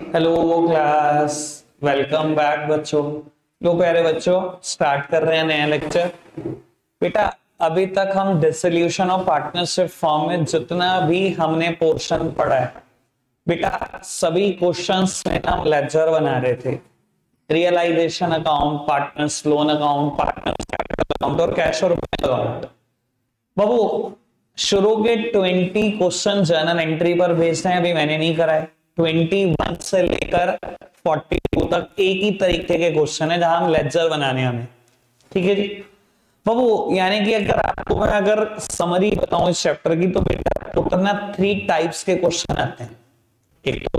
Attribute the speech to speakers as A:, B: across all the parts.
A: Hello class, welcome back बच्चों। लो प्यारे बच्चों, स्टार्ट कर रहे हैं नया लेक्चर। बेटा अभी तक हम डिसोल्यूशन ऑफ पार्टनरशिप फॉर्म में जितना भी हमने पोर्शन पढ़ा है बेटा, सभी क्वेश्चंस में हम लेजर बना रहे थे। Realisation account, partners loan account, partners capital account और कैश और अकाउंट। बाबू शुरू के 20 क्वेश्चन जर्नल एंट्री पर भेजते हैं, अभी मैंने नहीं कराए। 21 से लेकर 42 तक एक ही तरीके के क्वेश्चन है जहां हम लेजर बनाने हमें। ठीक है जी बाबू, यानी कि अगर आपको मैं अगर समरी बताऊं इस चैप्टर की तो बेटा टोटल ना 3 टाइप्स के क्वेश्चन आते हैं। एक तो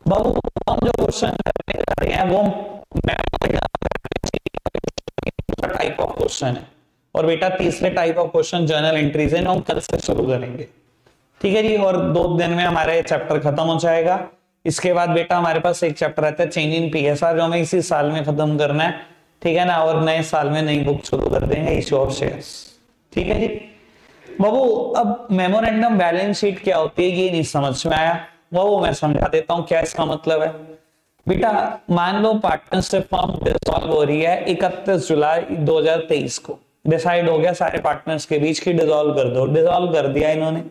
A: बाबू हम जो क्वेश्चन करने जा रहे हैं वो टाइप ऑफ क्वेश्चन है, और बेटा तीसरे type of question journal entries है, हम कल से शुरू करेंगे। ठीक है जी, और 2 दिन में हमारा ये चैप्टर खत्म हो जाएगा। इसके बाद बेटा हमारे पास एक चैप्टर रहता है चेंज इन पीएसआर, जो हमें इसी साल में खत्म करना है। ठीक है ना, और नए साल में नई बुक शुरू कर देंगे, इशू ऑफ शेयर्स। ठीक है जी बाबू, अब मेमोरेंडम बैलेंस शीट क्या होती है ये नहीं समझ में आया, वो मैं समझा देता हूं क्या इसका मतलब है। बेटा मान लो पार्टनरशिप फॉर्म डिसॉल्व हो रही है 31 जुलाई 2023 को, डिसाइड हो गया सारे पार्टनर्स के बीच की डिसॉल्व कर दो, डिसॉल्व कर दिया इन्होंने।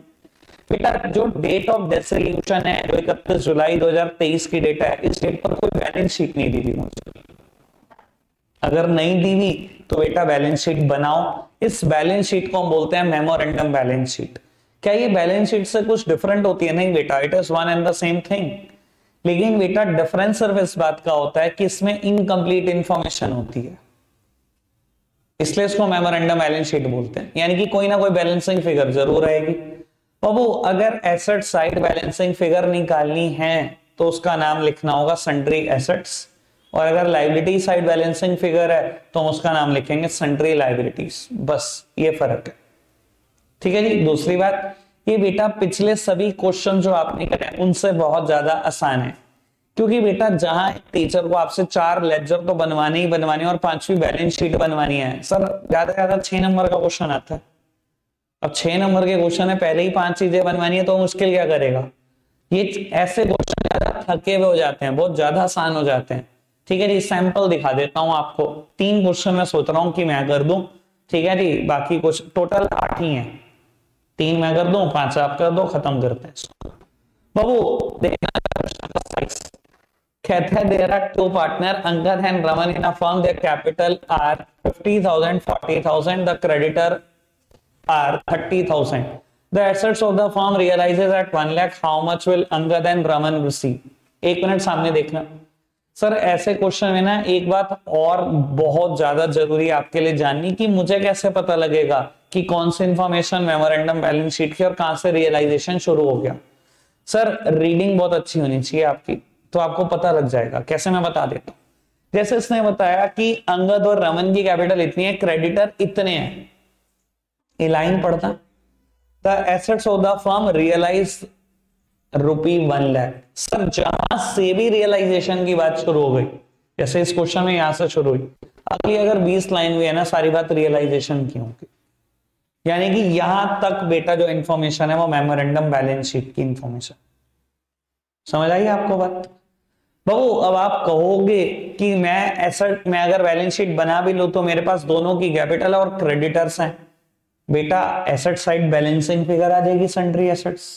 A: बेटा जो डेट ऑफ डिसोल्यूशन है जो 31 जुलाई 2023 की डेट है, इस डेट पर कोई बैलेंस शीट नहीं दी थी मुझे। अगर नहीं दी हुई तो बेटा बैलेंस शीट बनाओ। इस बैलेंस शीट को हम बोलते हैं मेमोरेंडम बैलेंस शीट। क्या ये बैलेंस शीट से कुछ डिफरेंट होती है? नहीं बेटा, it is one and the same thing. लेकिन बेटा डिफरेंस सिर्फ इस बात का होता है कि इसमें इनकम्प्लीट इंफॉर्मेशन होती है, इसलिए इसको मेमोरेंडम बैलेंस शीट बोलते हैं। यानी कि कोई ना कोई बैलेंसिंग फिगर जरूर रहेगी। बाबू अगर एसेट साइड बैलेंसिंग फिगर निकालनी है तो उसका नाम लिखना होगा सन्ड्री एसेट्स, और अगर लायबिलिटी साइड बैलेंसिंग फिगर है तो हम उसका नाम लिखेंगे सन्ड्री लायबिलिटीज। बस ये फर्क है। ठीक है जी, दूसरी बात ये बेटा पिछले सभी क्वेश्चन जो आपने करे उनसे बहुत ज्यादा आसान है, क्योंकि बेटा जहां टीचर को आपसे 4 लेक्चर तो बनवाने ही बनवाने और 5वीं बैलेंस शीट बनवानी है। सर ज्यादा से ज्यादा 6 नंबर का क्वेश्चन आता है। अब 6 नंबर के क्वेश्चन है, पहले ही 5 चीजें बनवानी है तो मुश्किल क्या करेगा। ये ऐसे क्वेश्चन ज्यादा थके हुए हो जाते हैं, बहुत ज्यादा आसान हो जाते हैं। ठीक है जी, सैंपल दिखा देता हूं आपको। 3 क्वेश्चन मैं सोच रहा हूं कि मैं कर दूं। ठीक है जी, बाकी कुछ टोटल 8 ही है, 3 मैं कर दूं, 5 आप कर दो, खत्म करते हैं। बाबू देखना, कहते हैं there are 2 partner Angad and Raman in a firm, their capital are 50,000 40,000, the creditor are 30,000. The assets of the firm realizes at 1 lakh. How much will Angad and Raman receive? 1 minute सामने देखना। सर ऐसे क्वेश्चन में ना एक बात और बहुत ज्यादा जरूरी है आपके लिए जाननी, कि मुझे कैसे पता लगेगा कि कौन सी इंफॉर्मेशन मेमोरेंडम बैलेंस शीट की और कहां से रियलाइजेशन शुरू हो गया। सर रीडिंग बहुत अच्छी होनी चाहिए आपकी, तो आपको पता लग जाएगा। कैसे, मैं बता देता हूं। जैसे इसने बताया कि अंगद और रमन की कैपिटल इतनी है, क्रेडिटर इतने हैं, ये लाइन पढ़ता, the assets of the firm realise rupee 1 lakh. Sir जहां से भी रियलाइजेशन की बात शुरू हो गई, जैसे इस क्वेश्चन में यहां से शुरू हुई, अगली अगर 20 लाइन हुई है ना, सारी बात रियलाइजेशन की होगी। यानी कि यहां तक बेटा जो इंफॉर्मेशन है वो मेमोरेंडम बैलेंस शीट की इंफॉर्मेशन। समझ आई आपको बात? बाबू अब आप कहोगे कि मैं अगर बैलेंस शीट बना भी लूं तो मेरे पास दोनों की कैपिटल और क्रेडिटर्स हैं। बेटा एसेट साइड बैलेंसिंग फिगर आ जाएगी, sundry assets,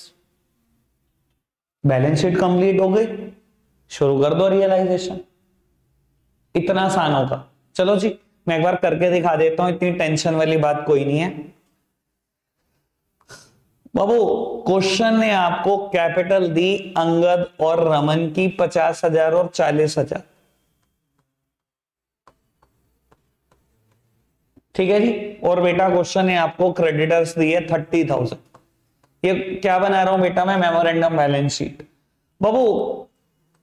A: balance sheet complete हो गई, शुरू कर दो रियलाइजेशन। इतना आसान होगा। चलो जी मैं एक बार करके दिखा देता हूं, इतनी टेंशन वाली बात कोई नहीं है। बाबू क्वेश्चन ने आपको कैपिटल दी अंगद और रमन की 50,000 और 40,000। ठीक है जी, और बेटा क्वेश्चन ने आपको क्रेडिटर्स दिए 30,000। ये क्या बना रहा हूं बेटा मैं, मेमोरेंडम बैलेंस शीट। बाबू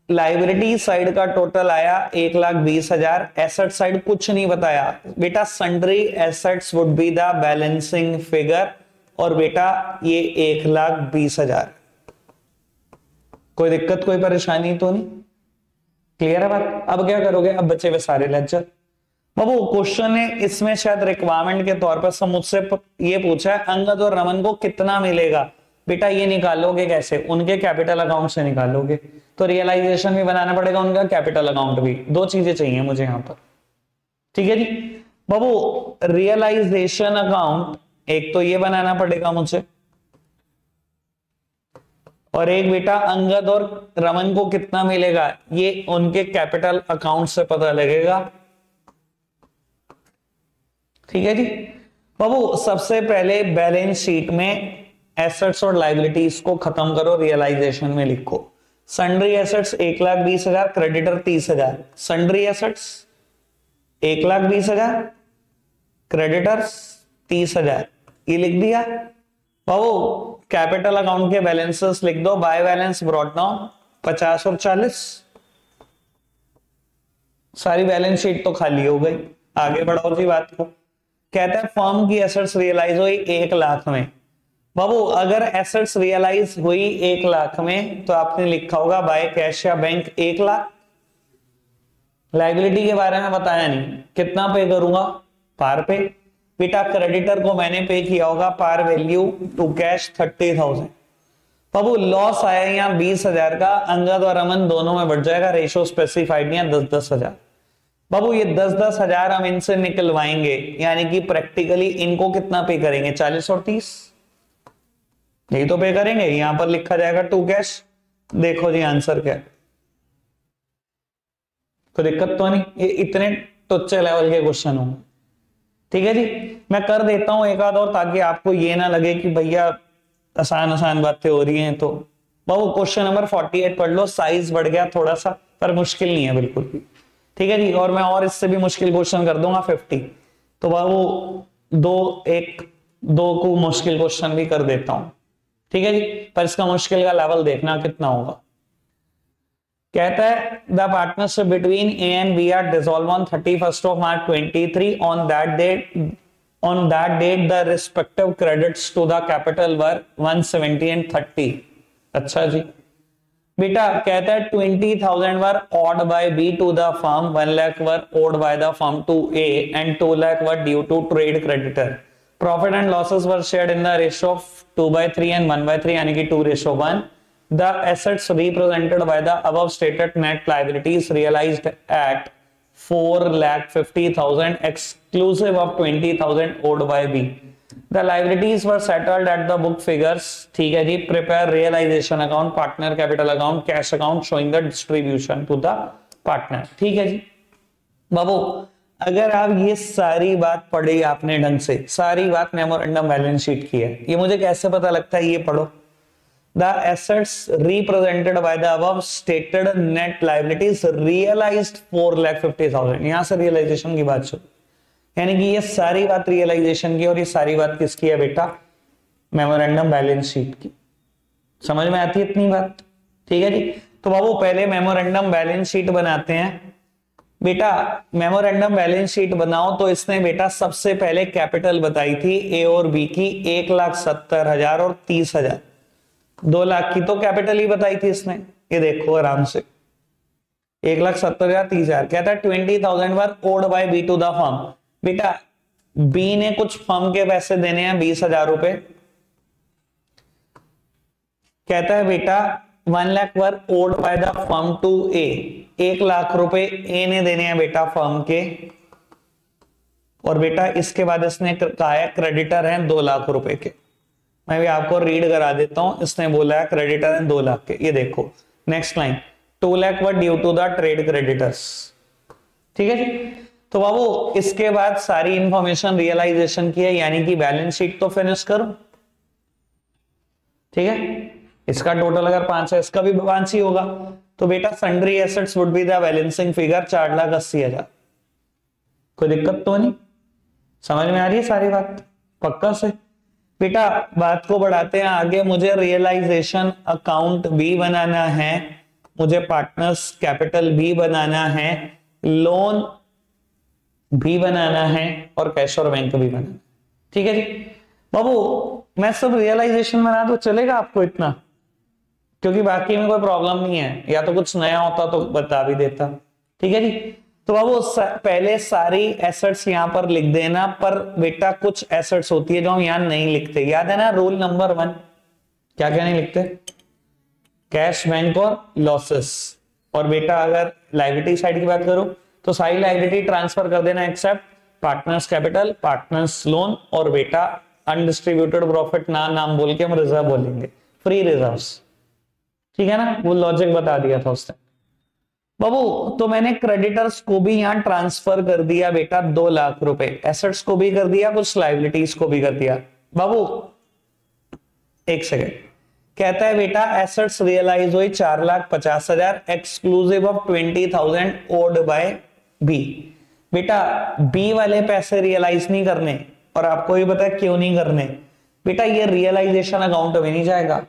A: लाइबिलिटी साइड का टोटल आया 1,20,000, एसेट साइड कुछ नहीं बताया बेटा, sundry assets would be the balancing figure, और बेटा ये 1,20,000। कोई दिक्कत कोई परेशानी तो नहीं? क्लियर है बात? अब क्या करोगे, अब बचे हुए सारे लेक्चर। बाबू क्वेश्चन ने इसमें शायद रिक्वायरमेंट के तौर पर सब मुझसे ये पूछा है अंगद और रमन को कितना मिलेगा, बेटा ये निकालोगे कैसे, उनके कैपिटल अकाउंट से निकालोगे, तो रियलाइजेशन भी बनाना पड़ेगा उनका, कैपिटल अकाउंट भी, दो चीजें चाहिए मुझे यहां पर। ठीक है जी बाबू, रियलाइजेशन अकाउंट एक तो ये बनाना पड़ेगा मुझे, और एक बेटा अंगद और रमन को कितना मिलेगा ये उनके कैपिटल अकाउंट से पता लगेगा। ठीक है जी बाबू, सबसे पहले बैलेंस शीट में एसेट्स और लाइबिलिटीज को खत्म करो, रियलाइजेशन में लिखो। Sundry assets 1,20,000, creditor 30,000। Sundry assets 1,20,000, creditors 30,000, ये लिख दिया बाबू। कैपिटल अकाउंट के बैलेंसेस लिख दो, बाय बैलेंस ब्रॉट डाउन 50 और 40, सारी बैलेंस शीट तो खाली हो गई। आगे बढ़ाओ जी बात को। कहता है फर्म की एसेट्स रियलाइज हुई 1 लाख में। बाबू अगर एसेट्स रियलाइज हुई 1 लाख में तो आपने लिखा होगा बाय कैश या बैंक 1 लाख। लाइबिलिटी के बारे में बताया नहीं, कितना पे करूंगा, पार पे। बेटा क्रेडिटर को मैंने पे किया होगा पार वैल्यू टू कैश 30,000। बाबू लॉस आया यहाँ 20,000 का, अंगद और अमन दोनों में बढ़ जाएगा, रेशो स्पेसिफाइड नहीं है, 10-10,000। बाबू ये 10-10,000 हम इनसे निकलवाएंगे, यानी कि प्रैक्टिकली इनको कितना पे करेंगे, 40 और 30, यही तो पे करेंगे। यहां पर लिखा जाएगा टू कैश। देखो जी आंसर क्या है, कोई दिक्कत तो नहीं, ये इतने टुच्चे लेवल के क्वेश्चन होंगे। ठीक है जी, मैं कर देता हूं एक आध और, ताकि आपको ये ना लगे कि भैया आसान आसान बातें हो रही हैं। तो बाबू क्वेश्चन नंबर 48 पढ़ लो, साइज बढ़ गया थोड़ा सा पर मुश्किल नहीं है बिल्कुल भी। ठीक है जी, और मैं और इससे भी मुश्किल क्वेश्चन कर दूंगा 50। तो बाबू दो को मुश्किल क्वेश्चन भी कर देता हूं। ठीक है जी, पर इसका मुश्किल का लेवल देखना कितना होगा। कहता है the partnership between A and B are dissolved on 31st of March 23। On that date the respective credits to the capital were 170 and 30। अच्छा जी बेटा, कहता है 20,000 were owed by B to the firm, 1 lakh were owed by the firm to A and 2 lakh were due to trade creditor. Profit and losses were shared in the ratio of 2/3 and 1/3, यानी कि 2:1। The assets represented by the above stated net liabilities realized at 4,50,000 exclusive of 20,000 owed by B. The liabilities were settled at the book figures। ठीक है जी, prepare realization account, partner capital account, cash account showing the distribution to the partner। ठीक है जी बाबू, अगर आप ये सारी बात पढ़ी आपने ढंग से, सारी बात मेमोरेंडम बैलेंस शीट की है, ये मुझे कैसे पता लगता है, ये पढ़ो। The assets represented by the above stated net liabilities realized 4,50,000। यहां से रियलाइजेशन की बात शुरू, यानी कि ये सारी बात रियलाइजेशन की, और ये सारी बात किसकी है बेटा, मेमोरेंडम बैलेंस शीट की। समझ में आती है इतनी बात? ठीक है जी, तो बाबू पहले मेमोरेंडम बैलेंस शीट बनाते हैं। बेटा मेमोरेंडम बैलेंस शीट बनाओ तो इसने बेटा सबसे पहले कैपिटल बताई थी ए और बी की 1,70,000 और 30,000। 2 लाख की तो कैपिटल ही बताई थी इसने, ये देखो आराम से 1,70,000 30,000। कहता है 20,000 were owed by B to the firm. बेटा बी ने कुछ फर्म के पैसे देने हैं 20,000 रुपए। कहता है बेटा 1 lakh were owed by the firm to A, 1 lakh रुपए ए ने देने हैं बेटा फर्म के। और बेटा इसके बाद इसने कहा है क्रेडिटर हैं 2 लाख रुपए के। मैं भी आपको रीड करा देता हूं, इसने बोला है क्रेडिटर हैं 2 लाख के। ये देखो next line, 2 lakh were due to the trade creditors. ठीक है जी, तो बाबू इसके बाद सारी इंफॉर्मेशन रियलाइजेशन की है, यानी कि बैलेंस शीट तो फिनिश करो। ठीक है, इसका टोटल अगर 5 है, इसका भी 5 ही होगा। तो बेटा sundry assets would be the balancing figure 4,80,000। कोई दिक्कत तो नहीं, समझ में आ रही है सारी बात पक्का से? बेटा बात को बढ़ाते हैं आगे। मुझे रियलाइजेशन अकाउंट भी बनाना है, मुझे पार्टनर्स कैपिटल भी बनाना है, लोन भी बनाना है, और कैश और बैंक भी बनाना है। ठीक है जी बाबू, मैं सब रियलाइजेशन बना तो चलेगा आपको इतना, क्योंकि बाकी में कोई प्रॉब्लम नहीं है, या तो कुछ नया होता तो बता भी देता। ठीक है जी, तो बाबू पहले सारी एसेट्स यहां पर लिख देना, पर बेटा कुछ एसेट्स होती है जो हम यहां नहीं लिखते, याद है ना रूल नंबर 1। क्या क्या नहीं लिखते, कैश, बैंक और लॉसेस। और बेटा अगर लायबिलिटी साइड की बात करो तो सारी लायबिलिटी ट्रांसफर कर देना except partners capital, partners loan और बेटा अनडिस्ट्रीब्यूटेड प्रॉफिट। नाम बोल के हम रिजर्व बोलेंगे, फ्री रिजर्व्स। ठीक है ना, वो लॉजिक बता दिया था उसने। बाबू तो मैंने क्रेडिटर्स को भी यहां ट्रांसफर कर दिया बेटा 2 लाख रुपए, एसेट्स को भी कर दिया, कुछ लाइबिलिटीज को भी कर दिया। बाबू एक सेकेंड, कहता है बेटा एसेट्स रियलाइज हुई 4,50,000 exclusive of 20,000 owed by B. बेटा बी वाले पैसे रियलाइज नहीं करने, और आपको ये पता है क्यों नहीं करने बेटा, ये रियलाइजेशन अकाउंट में नहीं जाएगा।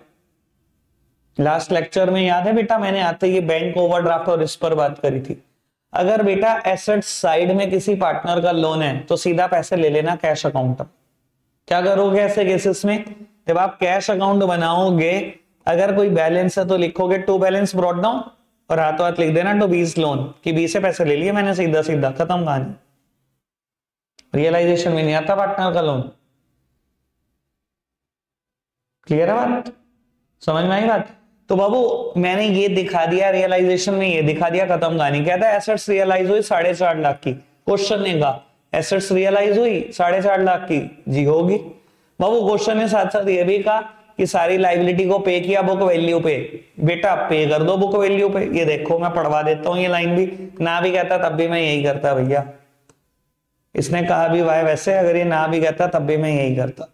A: लास्ट लेक्चर में याद है बेटा, मैंने आते ही बैंक ओवरड्राफ्ट और इस पर बात करी थी। अगर बेटा एसेट साइड में किसी पार्टनर का लोन है तो सीधा पैसे ले लेना कैश अकाउंट। क्या करोगे ऐसे केसेस में, जब आप कैश अकाउंट बनाओगे, अगर कोई बैलेंस है तो लिखोगे टू बैलेंस ब्रॉट डाउन, और हाथों हाथ लिख देना टू बीस लोन, कि बी से पैसे ले लिए मैंने, सीधा सीधा खत्म कहानी। रियलाइजेशन में नहीं आता पार्टनर का लोन। क्लियर है बात, समझ में आई बात। तो बाबू मैंने ये दिखा दिया, रियलाइजेशन में ये दिखा दिया, खत्म कहानी। कहता है एसेट्स रियलाइज हुई 4.5 लाख की, क्वेश्चन ने कहा एसेट्स रियलाइज हुई 4.5 लाख की, जी होगी। बाबू क्वेश्चन ने साथ साथ ये भी कहा कि सारी लाइबिलिटी को पे किया बुक वैल्यू पे, बेटा पे कर दो बुक वैल्यू पे। ये देखो मैं पढ़वा देता हूं, ये लाइन भी ना भी कहता तब भी मैं यही करता भैया। इसने कहा भी वाह वैसे, अगर ये ना भी कहता तब भी मैं यही करता।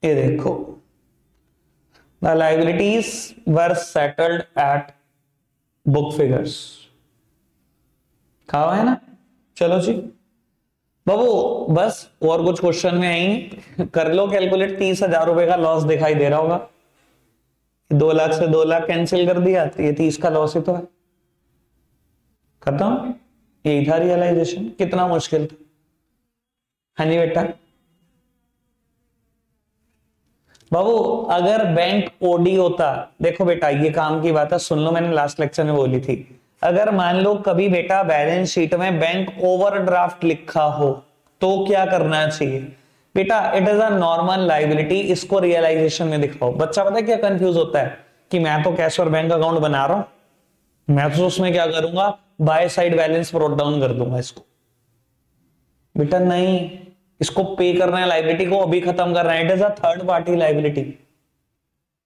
A: ये देखो the liabilities were settled at book figures, कहा है ना। चलो जी बाबू बस, और कुछ क्वेश्चन में आई कर लो कैलकुलेट। 30,000 रुपए का लॉस दिखाई दे रहा होगा, 2 लाख से 2 लाख कैंसिल कर दिया तो ये 30 का लॉस ही तो है, खत्म। यही था रियलाइजेशन, कितना मुश्किल था। हाँ जी बेटा। बाबू अगर बैंक ओडी होता, देखो बेटा ये काम की बात है, सुन लो, मैंने लास्ट लेक्चर में बोली थी। अगर मान लो कभी बेटा बैलेंस शीट में बैंक ओवरड्राफ्ट लिखा हो तो क्या करना चाहिए बेटा, it is a normal liability, इसको रियलाइजेशन में दिखाओ। बच्चा पता है क्या कंफ्यूज होता है कि मैं तो कैश और बैंक अकाउंट बना रहा हूं, मैं तो उसमें क्या करूंगा, by side balance brought down कर दूंगा इसको। बेटा नहीं, इसको पे करना है, लाइबिलिटी को अभी खत्म करना है, it is a third party liability.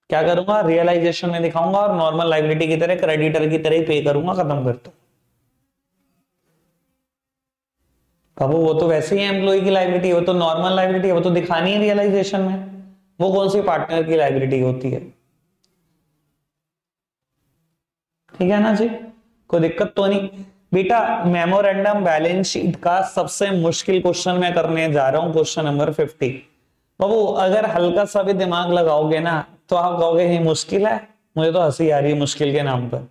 A: क्या करूंगा, रियलाइजेशन में दिखाऊंगा और नॉर्मल लाइबिलिटी की तरह क्रेडिटर की तरह ही पे करूंगा, खत्म कर दो। बाबू वो तो वैसे ही एम्प्लॉय की लाइबिलिटी, वो तो नॉर्मल लाइबिलिटी है, वो तो दिखानी है रियलाइजेशन में। वो कौन सी पार्टनर की लाइबिलिटी होती है, ठीक है ना जी, कोई दिक्कत तो नहीं। बेटा मेमोरेंडम बैलेंस शीट का सबसे मुश्किल क्वेश्चन मैं करने जा रहा हूं, क्वेश्चन नंबर 50। बाबू अगर हल्का सा भी दिमाग लगाओगे ना तो आप कहोगे ये मुश्किल है, मुझे तो हंसी आ रही है मुश्किल के नाम पर,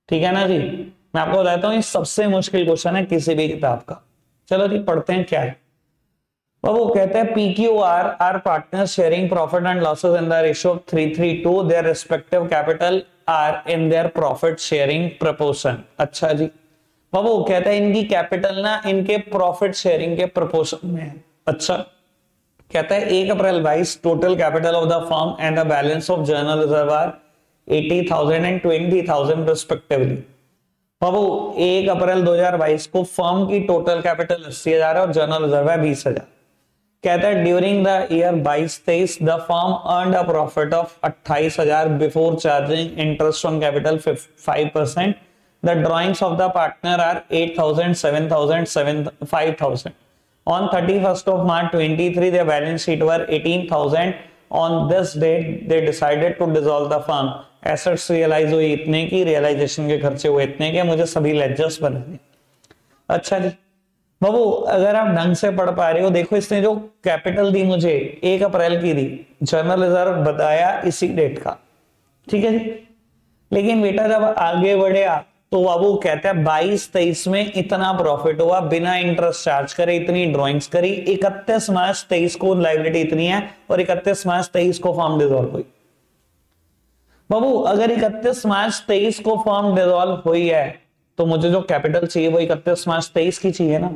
A: ठीक है ना जी। मैं आपको बताता हूँ ये सबसे मुश्किल क्वेश्चन है किसी भी किताब का। चलो जी पढ़ते हैं क्या है। बाबू कहते हैं PQR are partner sharing profit and losses in the ratio of 3:3 their respective capital are in their profit sharing proportion. अच्छा जी बाबू कहते हैं इनकी कैपिटल ना इनके प्रॉफिट शेयरिंग के प्रपोर्शन में है। अच्छा कहता है 1 April 22 total capital of the firm and the balance of journal reserve are 80,000 एंड 20,000 रिस्पेक्टिवली। बाबू 1 अप्रैल 2022 को फर्म की टोटल कैपिटल 80,000 है और जर्नल रिजर्व है 20,000। कहता है during the year 22-23 the firm earned a profit of 28,000 before charging interest on capital 5%। The drawings of the partner are 8,000, 7,000, 5,000। On 31st of March 23, their balance sheet were 18,000. On this date, they decided to dissolve the firm. Assets realize हुई इतने की, realization के खर्चे हुए इतने के, मुझे सभी ledgers बनाने। अच्छा जी बाबू अगर आप ढंग से पढ़ पा रहे हो, देखो इसने जो कैपिटल दी मुझे 1 अप्रैल की दी, जर्नल रिजर्व बताया इसी डेट का, ठीक है जी। लेकिन बेटा जब आगे बढ़े आप तो बाबू कहता है 22-23 में इतना प्रॉफिट हुआ बिना इंटरेस्ट चार्ज करे, इतनी ड्राइंग्स करी, 31 मार्च 23 को लाइबिलिटी इतनी है और 31 मार्च 23 को फर्म डिसॉल्व हुई। बाबू अगर 31 मार्च 23 को फर्म डिसॉल्व हुई है तो मुझे जो कैपिटल चाहिए वो 31 मार्च 23 की चाहिए ना।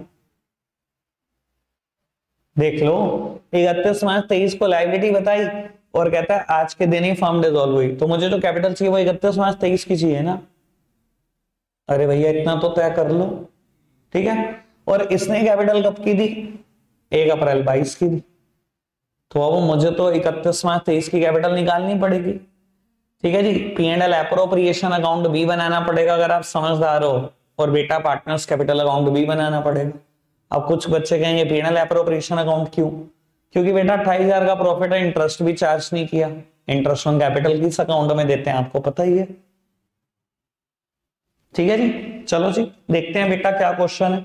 A: देख लो, 31 मार्च 23 को लाइबिलिटी बताई और कहता है आज के दिन ही फर्म डिसॉल्व हुई, तो मुझे जो कैपिटल चाहिए वो 31 मार्च 23 की चाहिए ना। अरे भैया इतना तो तय कर लो, ठीक है। और इसने कैपिटल कब की दी, 1 अप्रैल 22 की दी, तो अब मुझे तो 31 मार्च 23 की कैपिटल निकालनी पड़ेगी, ठीक है जी। P&L एप्रोप्रिएशन अकाउंट भी बनाना पड़ेगा अगर आप समझदार हो, और बेटा पार्टनर्स कैपिटल अकाउंट भी बनाना पड़ेगा। अब कुछ बच्चे कहेंगे P&L एप्रोप्रिएशन अकाउंट क्यों, क्योंकि बेटा 28,000 का प्रॉफिट है, इंटरेस्ट भी चार्ज नहीं किया, इंटरेस्ट ऑन कैपिटल किस अकाउंट में देते हैं आपको पता ही है, ठीक है जी। चलो जी देखते हैं बेटा क्या क्वेश्चन है।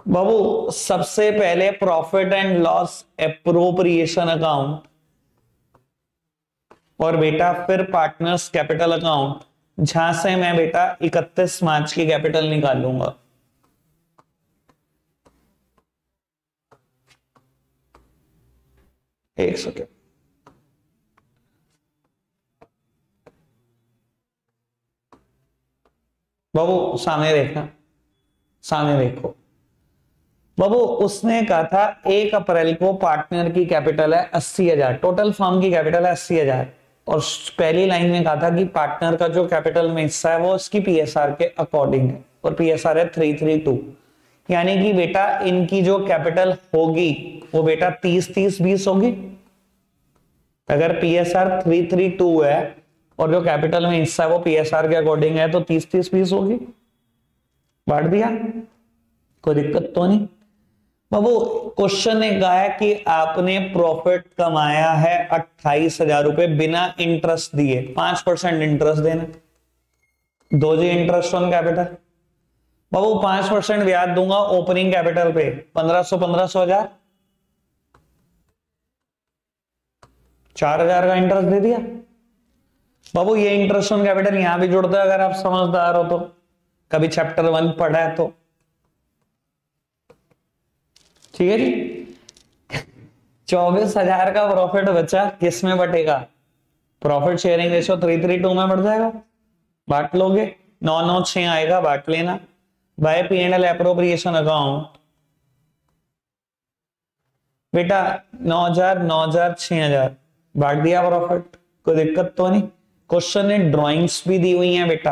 A: बाबू सबसे पहले profit and loss appropriation account और बेटा फिर पार्टनर्स कैपिटल अकाउंट, जहां से मैं बेटा 31 मार्च की कैपिटल निकालूंगा। एक सेकेंड, बाबू सामने देखना, सामने देखो बाबू, उसने कहा था 1 अप्रैल को पार्टनर की कैपिटल है 80,000, टोटल फर्म की कैपिटल है 80,000, और पहली लाइन में कहा था कि पार्टनर का जो कैपिटल में हिस्सा है वो उसकी पीएसआर के अकॉर्डिंग है, और पीएसआर है 332, यानी कि बेटा इनकी जो कैपिटल होगी वो बेटा 30-30-20 होगी। अगर पीएसआर 332 है और जो कैपिटल में हिस्सा है वो पीएसआर के अकॉर्डिंग है, तो 30-30-20 होगी। बांट दिया, कोई दिक्कत तो नहीं। बाबू क्वेश्चन ने कहा है कि आपने प्रॉफिट कमाया है 28,000 रुपए बिना इंटरेस्ट दिए, 5% इंटरेस्ट देना, दो जी इंटरेस्ट ऑन कैपिटल। बाबू 5% ब्याज दूंगा ओपनिंग कैपिटल पे, 1500 4,000 का इंटरेस्ट दे दिया। बाबू ये इंटरेस्ट ऑन कैपिटल यहां भी जुड़ता है अगर आप समझदार हो तो, कभी चैप्टर 1 पढ़ा है तो, ठीक है जी। 24,000 का प्रॉफिट बचा, किस में बटेगा, प्रॉफिट शेयरिंग रेशियो 3:3 में बढ़ जाएगा, बांट लोगे, 996 आएगा, बांट लेना बाय P&L एप्रोप्रिएशन अकाउंट। बेटा 9,000 9,000 6,000 बांट दिया प्रॉफिट, कोई दिक्कत तो नहीं। क्वेश्चन ने ड्राइंग्स भी दी हुई हैं बेटा।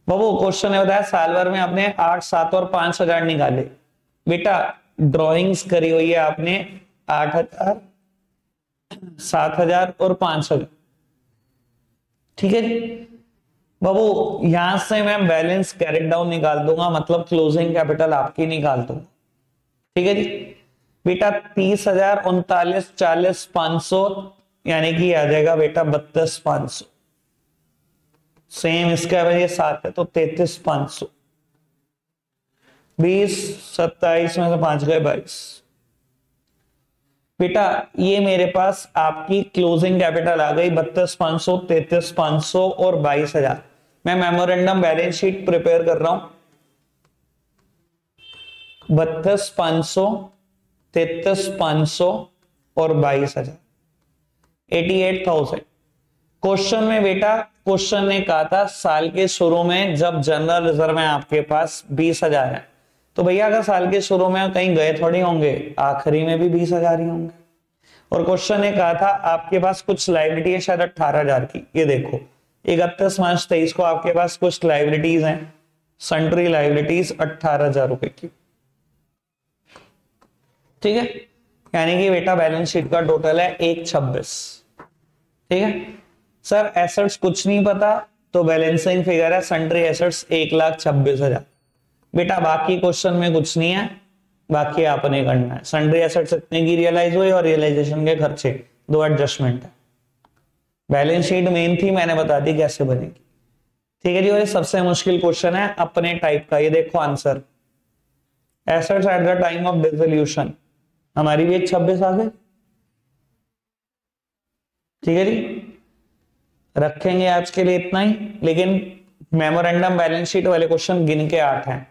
A: बाबू क्वेश्चन ने बताया साल भर में आपने 8, 7 और 5,000 निकाले, बेटा ड्राइंग्स करी हुई है आपने 8,000, 7,000 और 5,000, ठीक है जी। बाबू यहां से मैं बैलेंस कैरेट डाउन निकाल दूंगा, मतलब क्लोजिंग कैपिटल आपकी निकाल दूंगा, ठीक है जी। बेटा 30,000, 39, 40, 500, यानी कि आ जाएगा बेटा 32,500, सेम इसका वजह 7 है तो 33,500, 20, 27 में से 5 गए 22। बेटा ये मेरे पास आपकी क्लोजिंग कैपिटल आ गई 32,500, 33,500 और 22,000। मैं मेमोरेंडम बैलेंस शीट प्रिपेयर कर रहा हूं, 32,500, 33,500 और 22,000, 88,000। क्वेश्चन में बेटा क्वेश्चन ने कहा था साल के शुरू में जब जनरल रिजर्व में आपके पास 20,000 है, तो भैया अगर साल के शुरू में कहीं गए थोड़ी होंगे, आखिरी में भी 20,000 ही होंगे। और क्वेश्चन ने कहा था आपके पास कुछ लाइबिलिटी है शायद 18,000 की, ये देखो 31 मार्च 23 को आपके पास कुछ लाइबिलिटीज हैं, सन्ड्री लाइबिलिटीज 18,000 रुपए की, ठीक है। यानी कि बेटा बैलेंस शीट का टोटल है 126, ठीक है। सर एसेट्स कुछ नहीं पता, तो बैलेंसिंग फिगर है सन्ड्री एसेट्स 1,26,000। बेटा बाकी क्वेश्चन में कुछ नहीं है, बाकी आपने करना है। सन्ड्री एसेट्स इतने की रियलाइज हुई और रियलाइजेशन के खर्चे 2 एडजस्टमेंट है। बैलेंस शीट मेन थी, मैंने बता दी कैसे बनेगी, ठीक है जी। और ये सबसे मुश्किल क्वेश्चन है अपने टाइप का, ये देखो answer, assets at the time of dissolution, हमारी भी 126 आ गई, ठीक है जी। रखेंगे आज के लिए इतना ही, लेकिन मेमोरेंडम बैलेंस शीट वाले क्वेश्चन गिन के 8 हैं,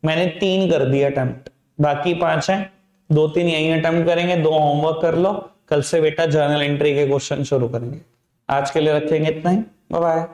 A: मैंने 3 कर दिए अटेम्प्ट, बाकी 5 हैं, 2-3 यही अटेम्प्ट करेंगे, 2 होमवर्क कर लो, कल से बेटा जर्नल एंट्री के क्वेश्चन शुरू करेंगे। आज के लिए रखेंगे इतना ही, बाय बाय।